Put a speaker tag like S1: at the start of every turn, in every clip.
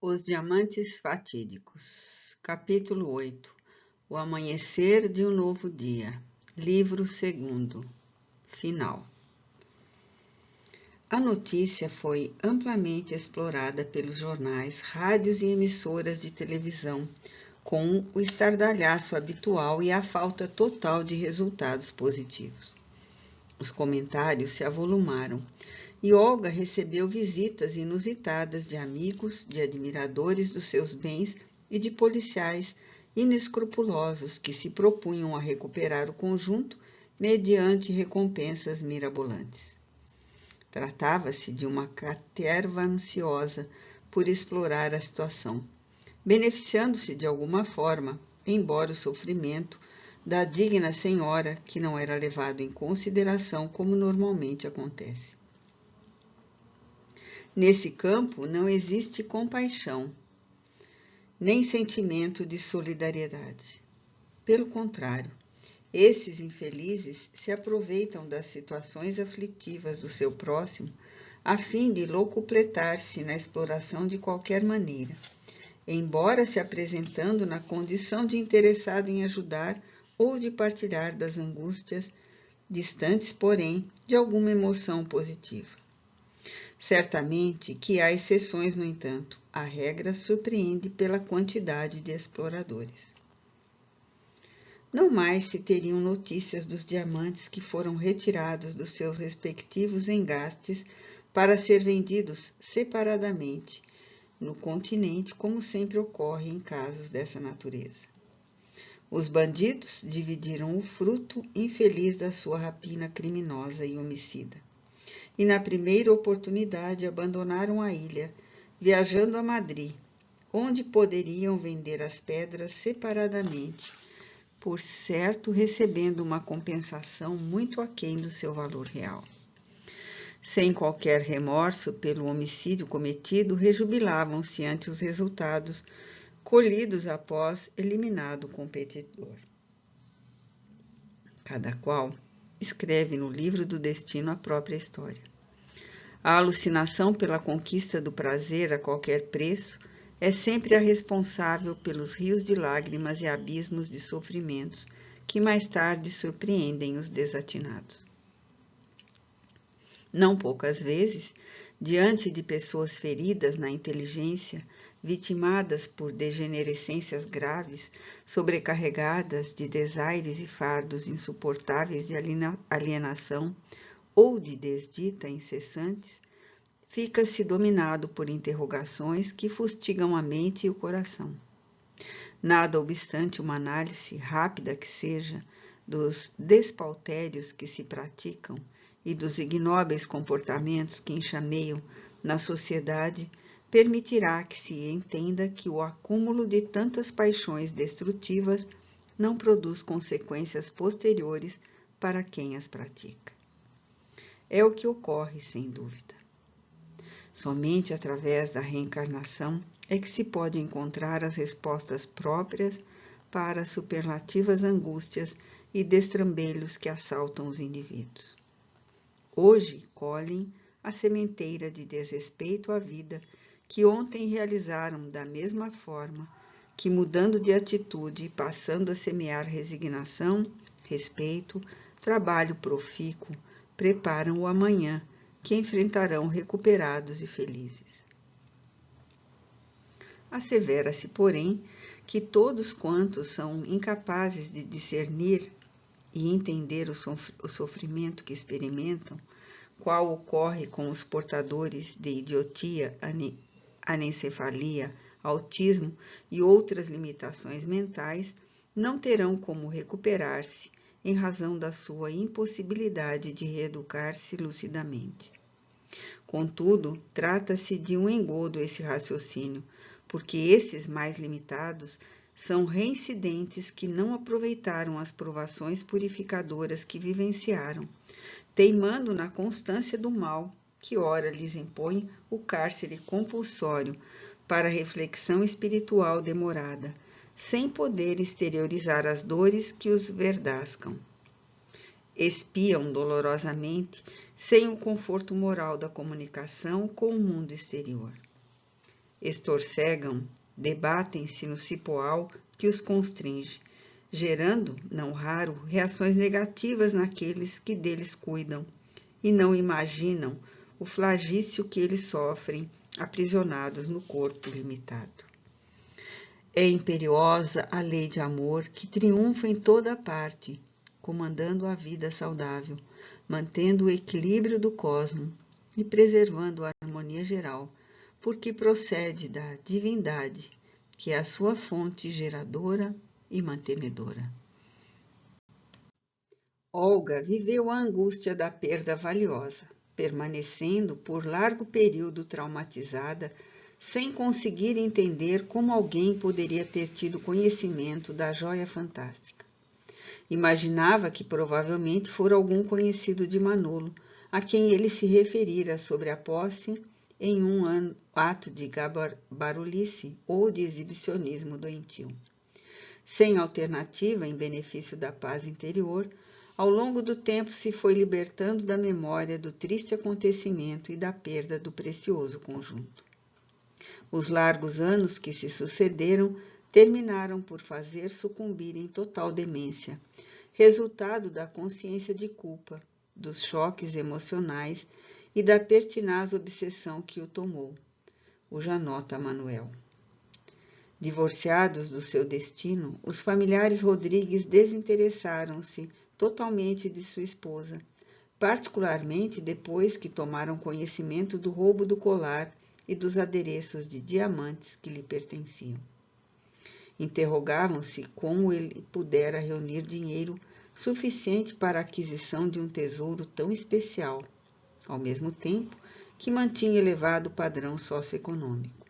S1: Os Diamantes Fatídicos. Capítulo 8. O Amanhecer de um Novo Dia. Livro 2º. Final. A notícia foi amplamente explorada pelos jornais, rádios e emissoras de televisão, com o estardalhaço habitual e a falta total de resultados positivos. Os comentários se avolumaram e Olga recebeu visitas inusitadas de amigos, de admiradores dos seus bens e de policiais inescrupulosos que se propunham a recuperar o conjunto mediante recompensas mirabolantes. Tratava-se de uma caterva ansiosa por explorar a situação, beneficiando-se de alguma forma, embora o sofrimento da digna senhora, que não era levado em consideração como normalmente acontece. Nesse campo não existe compaixão, nem sentimento de solidariedade. Pelo contrário, esses infelizes se aproveitam das situações aflitivas do seu próximo a fim de locupletar-se na exploração de qualquer maneira, embora se apresentando na condição de interessado em ajudar ou de partilhar das angústias, distantes, porém, de alguma emoção positiva. Certamente que há exceções, no entanto, a regra surpreende pela quantidade de exploradores. Não mais se teriam notícias dos diamantes que foram retirados dos seus respectivos engastes para ser vendidos separadamente no continente, como sempre ocorre em casos dessa natureza. Os bandidos dividiram o fruto infeliz da sua rapina criminosa e homicida. E na primeira oportunidade abandonaram a ilha, viajando a Madrid, onde poderiam vender as pedras separadamente, por certo recebendo uma compensação muito aquém do seu valor real. Sem qualquer remorso pelo homicídio cometido, rejubilavam-se ante os resultados colhidos após eliminado o competidor. Cada qual escreve no livro do destino a própria história. A alucinação pela conquista do prazer a qualquer preço é sempre a responsável pelos rios de lágrimas e abismos de sofrimentos que mais tarde surpreendem os desatinados. Não poucas vezes, diante de pessoas feridas na inteligência, vitimadas por degenerescências graves, sobrecarregadas de desaires e fardos insuportáveis de alienação ou de desdita incessantes, fica-se dominado por interrogações que fustigam a mente e o coração. Nada obstante uma análise rápida que seja dos despauterios que se praticam e dos ignóbeis comportamentos que enxameiam na sociedade, permitirá que se entenda que o acúmulo de tantas paixões destrutivas não produz consequências posteriores para quem as pratica. É o que ocorre, sem dúvida. Somente através da reencarnação é que se pode encontrar as respostas próprias para as superlativas angústias e destrambelhos que assaltam os indivíduos. Hoje colhem a sementeira de desrespeito à vida que ontem realizaram da mesma forma que, mudando de atitude e passando a semear resignação, respeito, trabalho profícuo, preparam o amanhã que enfrentarão recuperados e felizes. Assevera-se, porém, que todos quantos são incapazes de discernir e entender o sofrimento que experimentam, qual ocorre com os portadores de idiotia, anencefalia, autismo e outras limitações mentais, não terão como recuperar-se em razão da sua impossibilidade de reeducar-se lucidamente. Contudo, trata-se de um engodo esse raciocínio, porque esses mais limitados são reincidentes que não aproveitaram as provações purificadoras que vivenciaram, teimando na constância do mal que ora lhes impõe o cárcere compulsório para reflexão espiritual demorada, sem poder exteriorizar as dores que os verdascam. Espiam dolorosamente, sem o conforto moral da comunicação com o mundo exterior. estorcegam, debatem-se no cipoal que os constringe, gerando, não raro, reações negativas naqueles que deles cuidam, e não imaginam o flagício que eles sofrem, aprisionados no corpo limitado. É imperiosa a lei de amor que triunfa em toda parte, comandando a vida saudável, mantendo o equilíbrio do cosmo e preservando a harmonia geral, porque procede da divindade, que é a sua fonte geradora e mantenedora. Olga viveu a angústia da perda valiosa, permanecendo por largo período traumatizada, sem conseguir entender como alguém poderia ter tido conhecimento da joia fantástica. Imaginava que provavelmente fora algum conhecido de Manolo, a quem ele se referira sobre a posse em um ato de gabarulice ou de exibicionismo doentio. Sem alternativa em benefício da paz interior, ao longo do tempo se foi libertando da memória do triste acontecimento e da perda do precioso conjunto. Os largos anos que se sucederam terminaram por fazer sucumbir em total demência, resultado da consciência de culpa, dos choques emocionais e da pertinaz obsessão que o tomou, o Janota Manuel. Divorciados do seu destino, os familiares Rodrigues desinteressaram-se totalmente de sua esposa, particularmente depois que tomaram conhecimento do roubo do colar e dos adereços de diamantes que lhe pertenciam. Interrogavam-se como ele pudera reunir dinheiro suficiente para a aquisição de um tesouro tão especial, ao mesmo tempo que mantinha elevado padrão socioeconômico.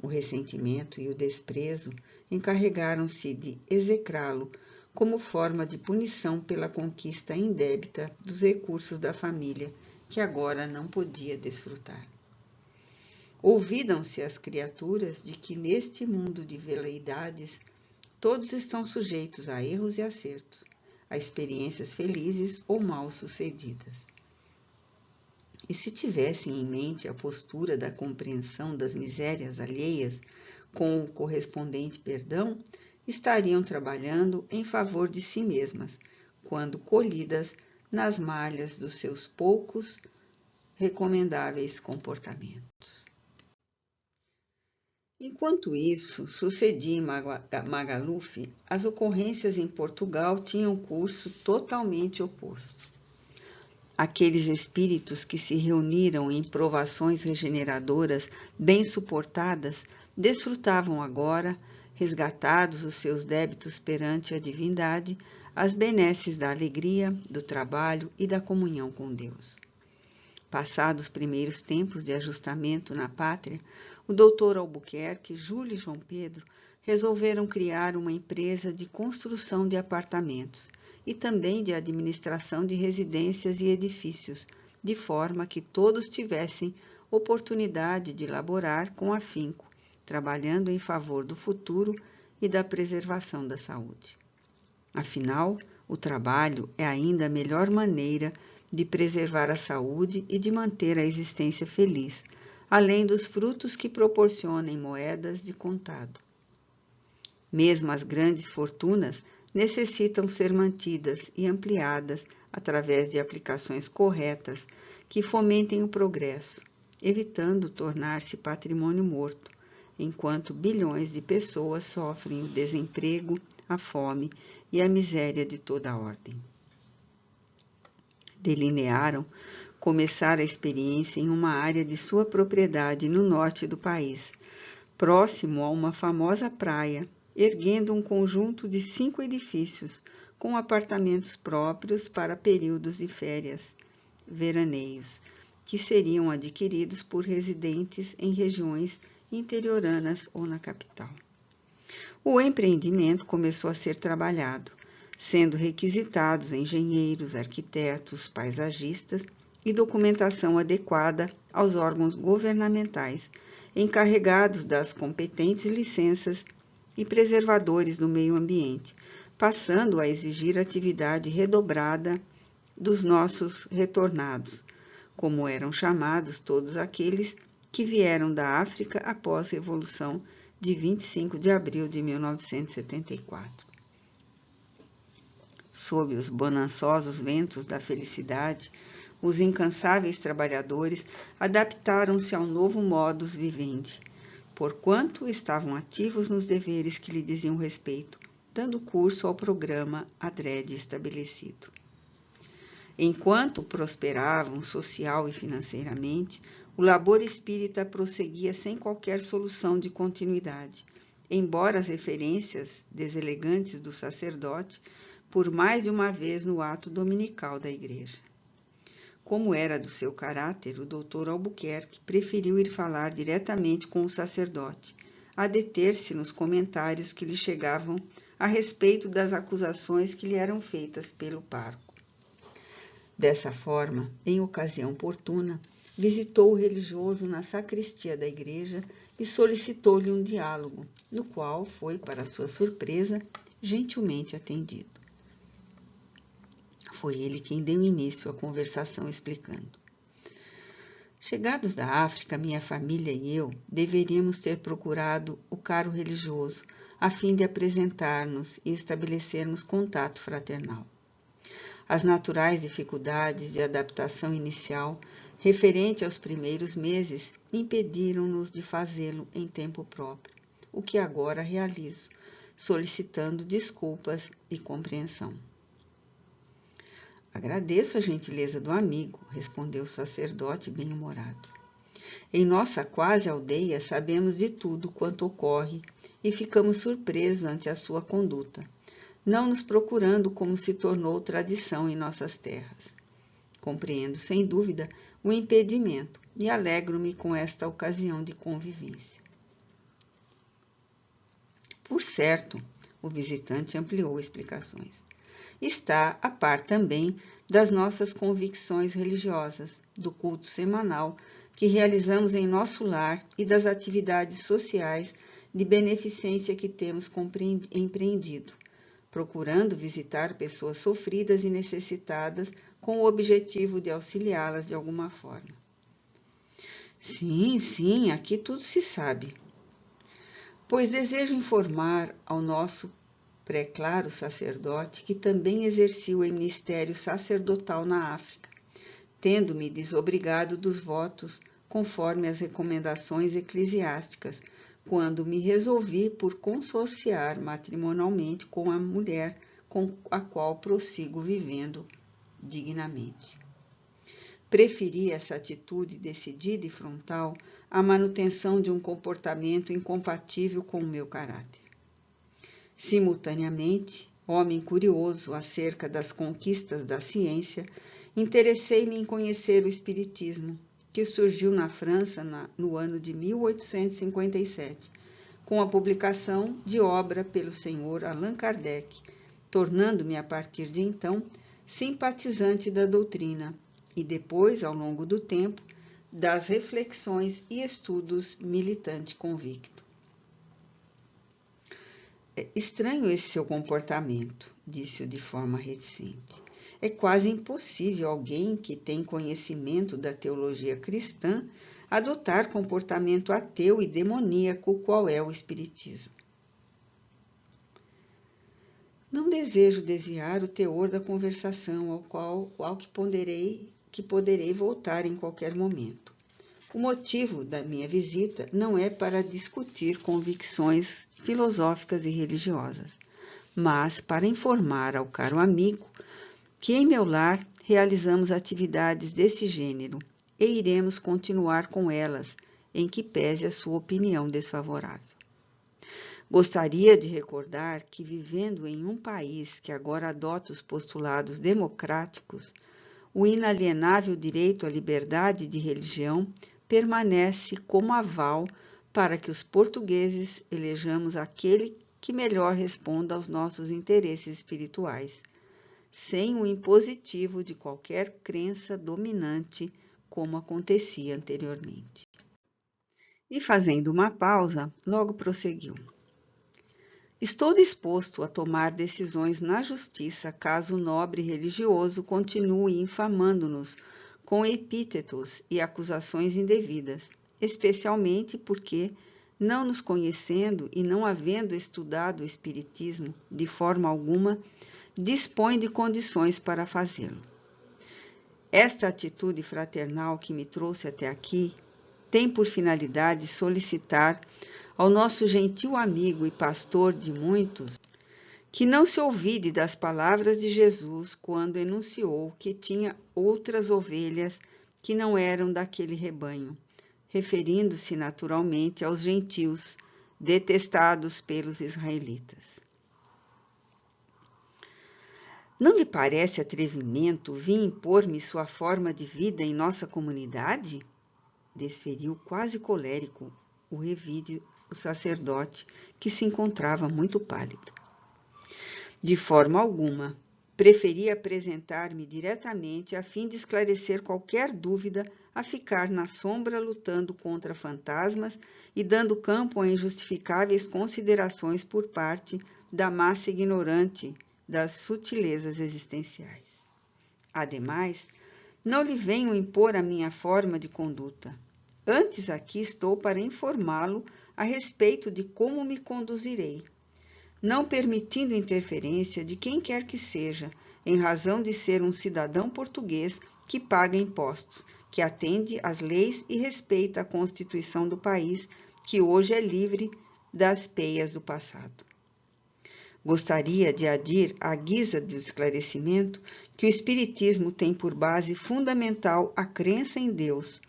S1: O ressentimento e o desprezo encarregaram-se de execrá-lo como forma de punição pela conquista indébita dos recursos da família, que agora não podia desfrutar. Olvidam-se as criaturas de que neste mundo de veleidades todos estão sujeitos a erros e acertos, a experiências felizes ou mal-sucedidas. E se tivessem em mente a postura da compreensão das misérias alheias com o correspondente perdão, estariam trabalhando em favor de si mesmas, quando colhidas nas malhas dos seus poucos recomendáveis comportamentos. Enquanto isso sucedia em Magaluf, as ocorrências em Portugal tinham curso totalmente oposto. Aqueles espíritos que se reuniram em provações regeneradoras bem suportadas, desfrutavam agora, resgatados os seus débitos perante a divindade, as benesses da alegria, do trabalho e da comunhão com Deus. Passados os primeiros tempos de ajustamento na pátria, o doutor Albuquerque, Júlio e João Pedro resolveram criar uma empresa de construção de apartamentos e também de administração de residências e edifícios, de forma que todos tivessem oportunidade de laborar com afinco, trabalhando em favor do futuro e da preservação da saúde. Afinal, o trabalho é ainda a melhor maneira de preservar a saúde e de manter a existência feliz, além dos frutos que proporcionam moedas de contado. Mesmo as grandes fortunas necessitam ser mantidas e ampliadas através de aplicações corretas que fomentem o progresso, evitando tornar-se patrimônio morto, enquanto bilhões de pessoas sofrem o desemprego, a fome e a miséria de toda a ordem. Delinearam começar a experiência em uma área de sua propriedade no norte do país, próximo a uma famosa praia, erguendo um conjunto de 5 edifícios, com apartamentos próprios para períodos de férias, veraneios, que seriam adquiridos por residentes em regiões interioranas ou na capital. O empreendimento começou a ser trabalhado, sendo requisitados engenheiros, arquitetos, paisagistas e documentação adequada aos órgãos governamentais, encarregados das competentes licenças e preservadores do meio ambiente, passando a exigir atividade redobrada dos nossos retornados, como eram chamados todos aqueles que vieram da África após a Revolução de 25 de abril de 1974. Sob os bonançosos ventos da felicidade, os incansáveis trabalhadores adaptaram-se ao novo modus vivendi, porquanto estavam ativos nos deveres que lhe diziam respeito, dando curso ao programa adrede estabelecido. Enquanto prosperavam social e financeiramente, o labor espírita prosseguia sem qualquer solução de continuidade, embora as referências deselegantes do sacerdote por mais de uma vez no ato dominical da igreja. Como era do seu caráter, o doutor Albuquerque preferiu ir falar diretamente com o sacerdote, a deter-se nos comentários que lhe chegavam a respeito das acusações que lhe eram feitas pelo pároco. Dessa forma, em ocasião oportuna, visitou o religioso na sacristia da igreja e solicitou-lhe um diálogo, no qual foi, para sua surpresa, gentilmente atendido. Foi ele quem deu início à conversação, explicando. Chegados da África, minha família e eu deveríamos ter procurado o caro religioso, a fim de apresentar-nos e estabelecermos contato fraternal. As naturais dificuldades de adaptação inicial, referente aos primeiros meses, impediram-nos de fazê-lo em tempo próprio, o que agora realizo, solicitando desculpas e compreensão. Agradeço a gentileza do amigo, respondeu o sacerdote bem-humorado. Em nossa quase aldeia sabemos de tudo quanto ocorre e ficamos surpresos ante a sua conduta, não nos procurando como se tornou tradição em nossas terras. Compreendo, sem dúvida, o impedimento e alegro-me com esta ocasião de convivência. Por certo, o visitante ampliou explicações. Está a par também das nossas convicções religiosas, do culto semanal que realizamos em nosso lar e das atividades sociais de beneficência que temos empreendido, procurando visitar pessoas sofridas e necessitadas com o objetivo de auxiliá-las de alguma forma. Sim, aqui tudo se sabe. Pois desejo informar ao nosso pré-claro sacerdote que também exerci o ministério sacerdotal na África, tendo-me desobrigado dos votos conforme as recomendações eclesiásticas, quando me resolvi por consorciar matrimonialmente com a mulher com a qual prossigo vivendo dignamente. Preferi essa atitude decidida e frontal à manutenção de um comportamento incompatível com o meu caráter. Simultaneamente, homem curioso acerca das conquistas da ciência, interessei-me em conhecer o Espiritismo, que surgiu na França no ano de 1857, com a publicação de obra pelo senhor Allan Kardec, tornando-me, a partir de então, simpatizante da doutrina e depois, ao longo do tempo, das reflexões e estudos militante convicto. É estranho esse seu comportamento, disse-o de forma reticente. É quase impossível alguém que tem conhecimento da teologia cristã adotar comportamento ateu e demoníaco, qual é o Espiritismo. Não desejo desviar o teor da conversação ao que poderei voltar em qualquer momento. O motivo da minha visita não é para discutir convicções filosóficas e religiosas, mas para informar ao caro amigo que em meu lar realizamos atividades desse gênero e iremos continuar com elas, em que pese a sua opinião desfavorável. Gostaria de recordar que, vivendo em um país que agora adota os postulados democráticos, o inalienável direito à liberdade de religião permanece como aval para que os portugueses elejamos aquele que melhor responda aos nossos interesses espirituais, sem o impositivo de qualquer crença dominante, como acontecia anteriormente. E fazendo uma pausa, logo prosseguiu. Estou disposto a tomar decisões na justiça caso o nobre religioso continue infamando-nos com epítetos e acusações indevidas, especialmente porque, não nos conhecendo e não havendo estudado o Espiritismo de forma alguma, dispõe de condições para fazê-lo. Esta atitude fraternal que me trouxe até aqui tem por finalidade solicitar ao nosso gentil amigo e pastor de muitos que não se olvide das palavras de Jesus quando enunciou que tinha outras ovelhas que não eram daquele rebanho, referindo-se naturalmente aos gentios, detestados pelos israelitas. Não lhe parece atrevimento vir impor-me sua forma de vida em nossa comunidade? Desferiu quase colérico o revide, o sacerdote, que se encontrava muito pálido. De forma alguma, preferi apresentar-me diretamente a fim de esclarecer qualquer dúvida a ficar na sombra lutando contra fantasmas e dando campo a injustificáveis considerações por parte da massa ignorante das sutilezas existenciais. Ademais, não lhe venho impor a minha forma de conduta. Antes aqui estou para informá-lo a respeito de como me conduzirei, não permitindo interferência de quem quer que seja, em razão de ser um cidadão português que paga impostos, que atende às leis e respeita a Constituição do país, que hoje é livre das peias do passado. Gostaria de adir à guisa de esclarecimento que o Espiritismo tem por base fundamental a crença em Deus,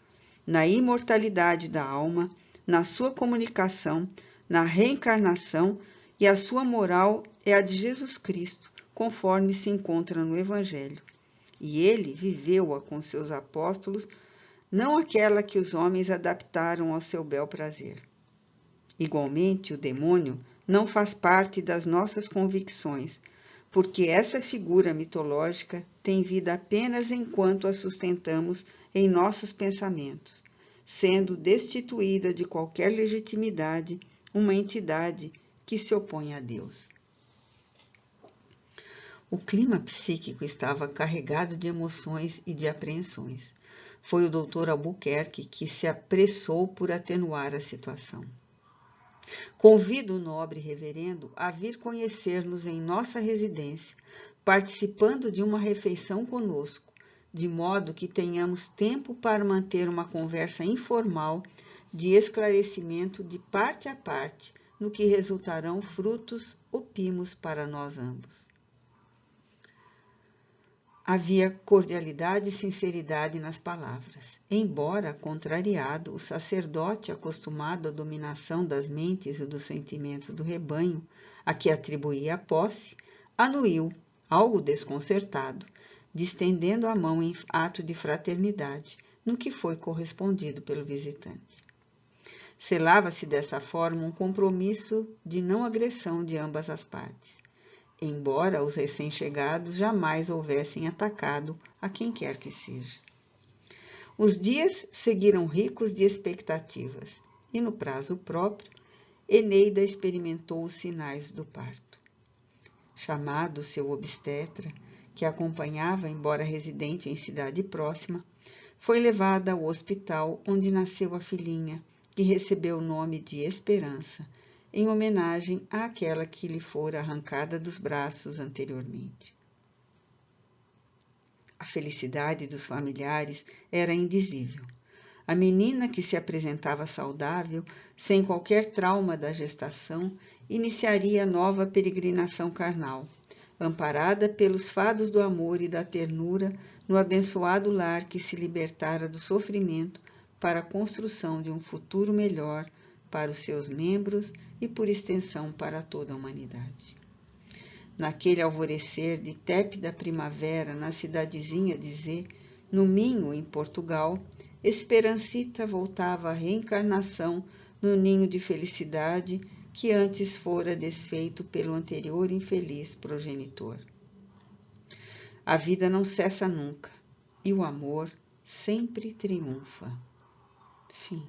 S1: na imortalidade da alma, na sua comunicação, na reencarnação, e a sua moral é a de Jesus Cristo, conforme se encontra no Evangelho. E ele viveu-a com seus apóstolos, não aquela que os homens adaptaram ao seu bel prazer. Igualmente, o demônio não faz parte das nossas convicções, porque essa figura mitológica tem vida apenas enquanto a sustentamos em nossos pensamentos, sendo destituída de qualquer legitimidade uma entidade que se opõe a Deus. O clima psíquico estava carregado de emoções e de apreensões. Foi o Dr. Albuquerque que se apressou por atenuar a situação. Convido o nobre reverendo a vir conhecer-nos em nossa residência, participando de uma refeição conosco, de modo que tenhamos tempo para manter uma conversa informal de esclarecimento de parte a parte, no que resultarão frutos opimos para nós ambos. Havia cordialidade e sinceridade nas palavras. Embora contrariado, o sacerdote, acostumado à dominação das mentes e dos sentimentos do rebanho, a que atribuía a posse, anuiu, algo desconcertado, distendendo a mão em ato de fraternidade, no que foi correspondido pelo visitante. Selava-se dessa forma um compromisso de não agressão de ambas as partes, embora os recém-chegados jamais houvessem atacado a quem quer que seja. Os dias seguiram ricos de expectativas, e no prazo próprio, Eneida experimentou os sinais do parto. Chamado seu obstetra, que a acompanhava, embora residente em cidade próxima, foi levada ao hospital onde nasceu a filhinha, que recebeu o nome de Esperança, em homenagem àquela que lhe fora arrancada dos braços anteriormente. A felicidade dos familiares era indizível. A menina, que se apresentava saudável, sem qualquer trauma da gestação, iniciaria nova peregrinação carnal, amparada pelos fados do amor e da ternura no abençoado lar que se libertara do sofrimento para a construção de um futuro melhor para os seus membros e, por extensão, para toda a humanidade. Naquele alvorecer de tépida primavera na cidadezinha de Z, no Minho, em Portugal, Esperancita voltava à reencarnação no ninho de felicidade que antes fora desfeito pelo anterior infeliz progenitor. A vida não cessa nunca, e o amor sempre triunfa. Fim.